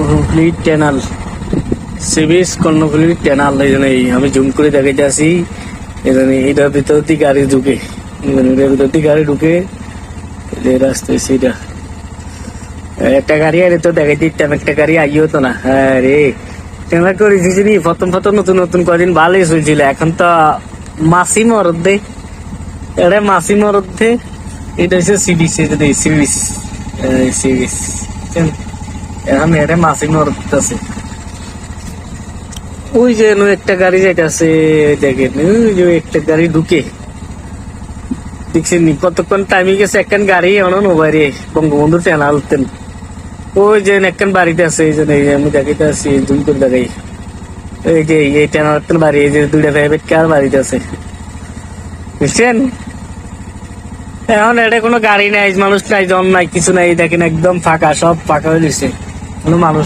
কর্ণফুলি ট্যানাল, সিবিস কর্ণফুলি ট্যানাল। আমি জুম করে দেখাইতে আসি, এটার ভিতর দিয়ে গাড়ি ঢুকে, এটার ভিতর দিয়ে গাড়ি ঢুকে রাস্তা হয়েছে এটা। একটা গাড়ি আরে তো দেখাইতে দিতাম, একটা গাড়ি আইও তো না। হ্যাঁ রে, ট্যানাল করে দিয়েছি প্রথম নতুন নতুন কদিন ভালোই চলছিল, এখন তো মাসি মরদে, এটা মাসি মরদে। এটা হচ্ছে সিবিস, সিবিস সিবিস এখন এটা মাসি মরদ আছে। ওই যে একটা গাড়ি যাইতেছে, দেখেন ওই যে একটা গাড়ি ঢুকে দেখছেন কতক্ষণ টাইমিং গেছে। একখান গাড়ি এমন বাইরে বঙ্গবন্ধু ট্যানাল উঠতেন, ওই যে একখান বাড়িতে আছে। এই জন্য আমি দেখাইতে আছি, জুম করে দেখাই। এই যে এই ট্যানাল বাড়ি, এই যে দুইটা প্রাইভেট কার বাড়িতে আছে, বুঝছেন। এখন এটা কোনো গাড়ি নাই, মানুষ নাই, জন নাই, কিছু নাই। দেখেন একদম ফাঁকা, সব ফাঁকা হয়ে গেছে, কোনো মানুষ